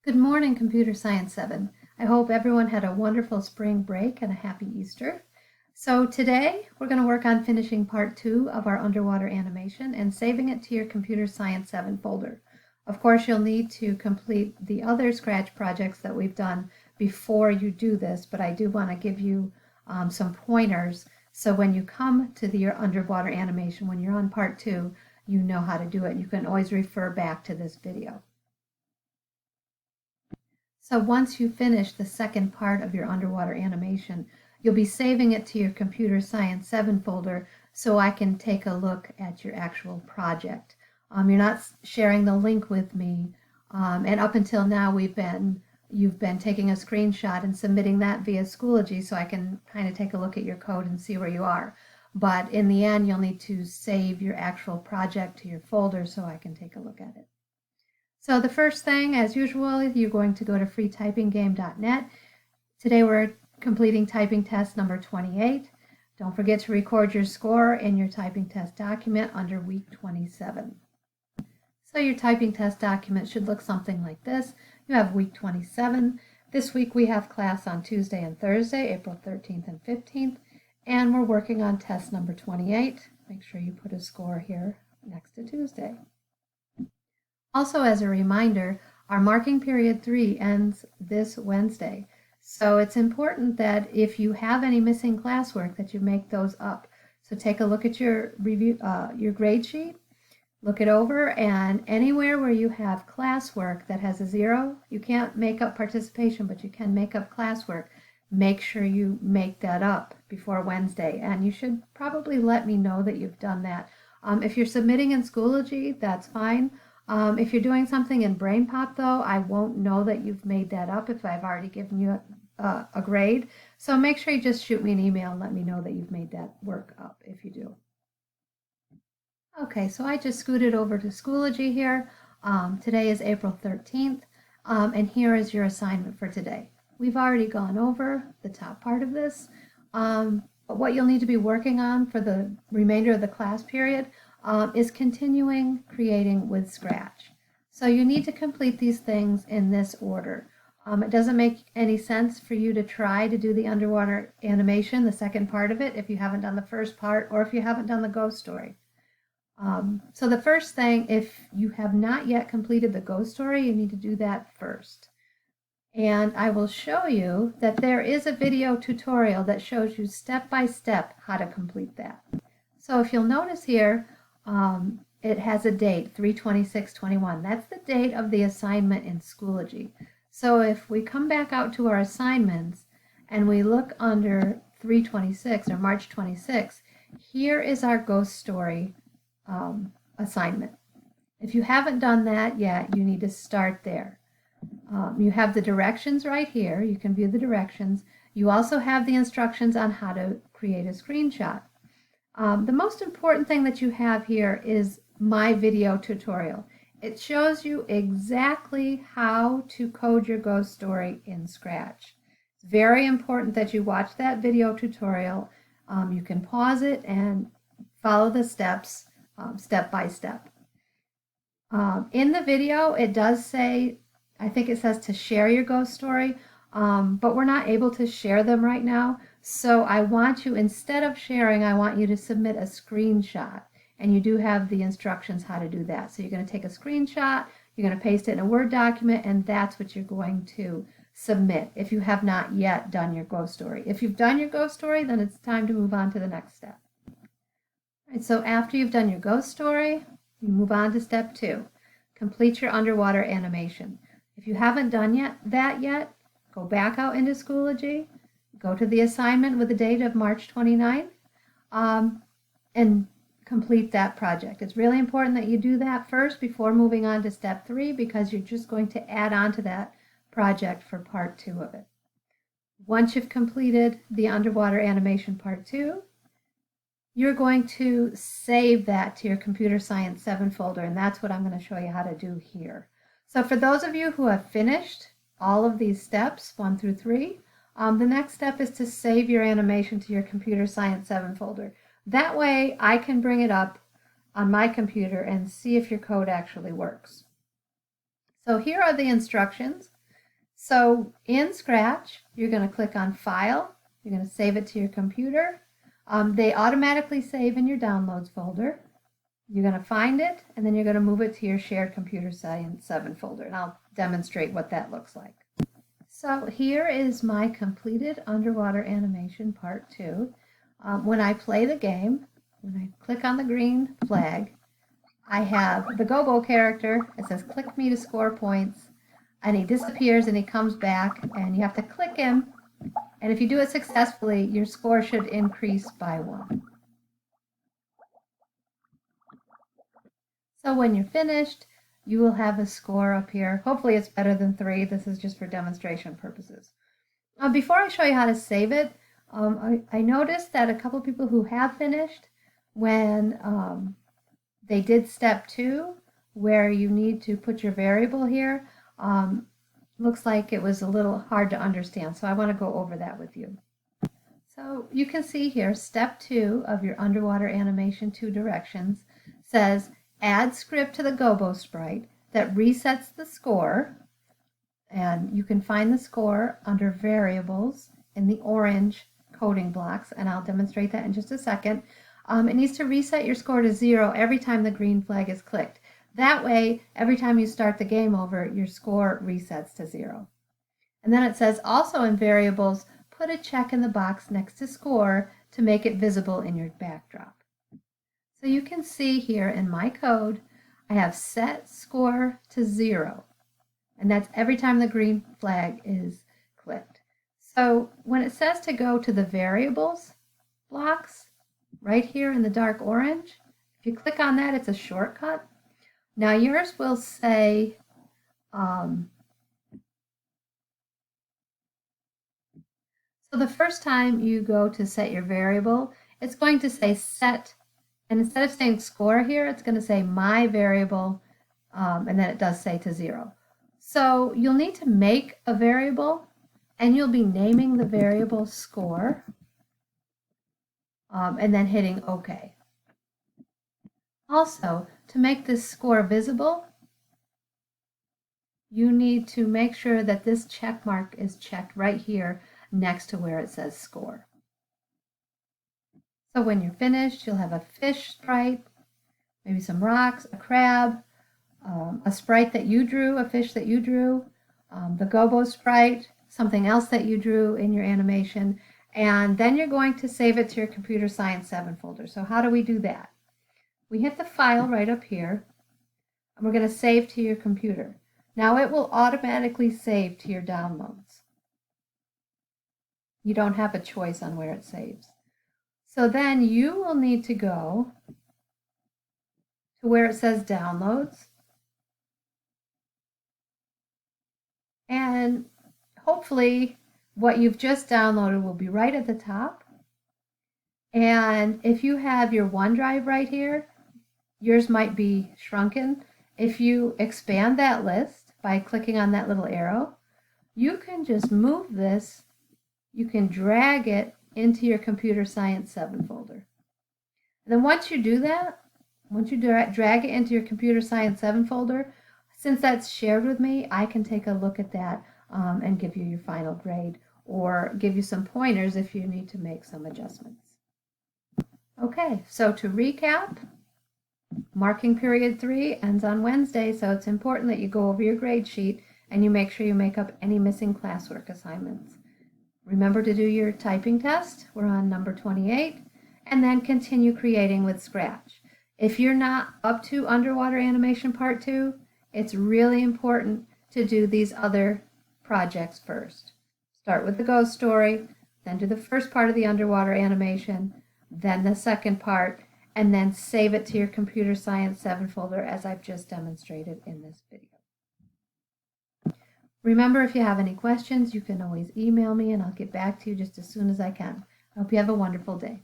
Good morning, Computer Science 7. I hope everyone had a wonderful spring break and a happy Easter. So today we're going to work on finishing part 2 of our underwater animation and saving it to your Computer Science 7 folder. Of course, you'll need to complete the other Scratch projects that we've done before you do this, but I do want to give you some pointers so when you come to your underwater animation, when you're on part 2, you know how to do it. You can always refer back to this video. So once you finish the second part of your underwater animation, you'll be saving it to your Computer Science 7 folder so I can take a look at your actual project. You're not sharing the link with me, and up until now you've been taking a screenshot and submitting that via Schoology so I can kind of take a look at your code and see where you are. But in the end, you'll need to save your actual project to your folder so I can take a look at it. So the first thing, as usual, you're going to go to freetypinggame.net. Today we're completing typing test number 28. Don't forget to record your score in your typing test document under week 27. So your typing test document should look something like this. You have week 27. This week we have class on Tuesday and Thursday, April 13th and 15th, and we're working on test number 28. Make sure you put a score here next to Tuesday. Also, as a reminder, our marking period 3 ends this Wednesday. So it's important that if you have any missing classwork that you make those up. So take a look at your review, your grade sheet, look it over, and anywhere where you have classwork that has a 0, you can't make up participation, but you can make up classwork. Make sure you make that up before Wednesday, and you should probably let me know that you've done that. If you're submitting in Schoology, that's fine. If you're doing something in BrainPop, though, I won't know that you've made that up if I've already given you a grade. So make sure you just shoot me an email and let me know that you've made that work up if you do. Okay, so I just scooted over to Schoology here. Today is April 13th, and here is your assignment for today. We've already gone over the top part of this, but what you'll need to be working on for the remainder of the class period is continuing creating with Scratch. So you need to complete these things in this order. It doesn't make any sense for you to try to do the underwater animation, the second part of it, if you haven't done the first part or if you haven't done the ghost story. So the first thing, if you have not yet completed the ghost story, you need to do that first. And I will show you that there is a video tutorial that shows you step by step how to complete that. So if you'll notice here, it has a date, 3/26/21. That's the date of the assignment in Schoology. So if we come back out to our assignments and we look under 3/26 or March 26, here is our ghost story assignment. If you haven't done that yet, you need to start there. You have the directions right here. You can view the directions. You also have the instructions on how to create a screenshot. The most important thing that you have here is my video tutorial. It shows you exactly how to code your ghost story in Scratch. It's very important that you watch that video tutorial. You can pause it and follow the steps step by step. In the video, it does say, I think it says to share your ghost story, but we're not able to share them right now. So I want you, instead of sharing, I want you to submit a screenshot. And you do have the instructions how to do that. So you're going to take a screenshot, you're going to paste it in a Word document, and that's what you're going to submit if you have not yet done your ghost story. If you've done your ghost story, then it's time to move on to the next step. All right, so after you've done your ghost story, you move on to step 2. Complete your underwater animation. If you haven't done that yet, go back out into Schoology, go to the assignment with the date of March 29th, and complete that project. It's really important that you do that first before moving on to step 3 because you're just going to add on to that project for part 2 of it. Once you've completed the underwater animation part 2, you're going to save that to your Computer Science 7 folder, and that's what I'm going to show you how to do here. So for those of you who have finished all of these steps, 1 through 3, the next step is to save your animation to your Computer Science 7 folder. That way I can bring it up on my computer and see if your code actually works. So here are the instructions So in Scratch, you're going to click on File. You're going to save it to your computer. They automatically save in your Downloads folder. You're going to find it, and then you're going to move it to your Shared Computer Science 7 folder, and I'll demonstrate what that looks like. So here is my completed underwater animation part 2. When I play the game, when I click on the green flag, I have the Gobo character. It says click me to score points, and he disappears and he comes back, and you have to click him, and if you do it successfully, your score should increase by 1. So when you're finished, you will have a score up here. Hopefully it's better than 3. This is just for demonstration purposes. Before I show you how to save it, I noticed that a couple of people who have finished, when they did step 2, where you need to put your variable here, looks like it was a little hard to understand. So I want to go over that with you. So you can see here, step 2 of your underwater animation 2 directions says add script to the Gobo sprite that resets the score. And you can find the score under variables in the orange coding blocks, and I'll demonstrate that in just a second. It needs to reset your score to 0 every time the green flag is clicked. That way, every time you start the game over, your score resets to 0. And then it says also in variables, put a check in the box next to score to make it visible in your backdrop. So you can see here in my code, I have set score to 0. And that's every time the green flag is clicked. So when it says to go to the variables blocks, right here in the dark orange, if you click on that, it's a shortcut. Now yours will say, so the first time you go to set your variable, it's going to say set, and instead of saying score here, it's going to say my variable, and then it does say to 0. So you'll need to make a variable, and you'll be naming the variable score, and then hitting OK. Also, to make this score visible, you need to make sure that this check mark is checked right here next to where it says score. So when you're finished, you'll have a fish sprite, maybe some rocks, a crab, a sprite that you drew, a fish that you drew, the Gobo sprite, something else that you drew in your animation, and then you're going to save it to your Computer Science 7 folder. So how do we do that? We hit the file right up here, and we're going to save to your computer. Now it will automatically save to your downloads. You don't have a choice on where it saves. So then you will need to go to where it says downloads, and hopefully what you've just downloaded will be right at the top. And if you have your OneDrive right here, yours might be shrunken. If you expand that list by clicking on that little arrow, you can just move this, you can drag it into your Computer Science 7 folder. And then once you do that, once you drag it into your Computer Science 7 folder, since that's shared with me, I can take a look at that and give you your final grade, or give you some pointers if you need to make some adjustments. Okay, so to recap, marking period 3 ends on Wednesday, so it's important that you go over your grade sheet and you make sure you make up any missing classwork assignments. Remember to do your typing test. We're on number 28, and then continue creating with Scratch. If you're not up to Underwater Animation Part 2, it's really important to do these other projects first. Start with the ghost story, then do the first part of the underwater animation, then the second part, and then save it to your Computer Science 7 folder as I've just demonstrated in this video. Remember, if you have any questions, you can always email me and I'll get back to you just as soon as I can. I hope you have a wonderful day.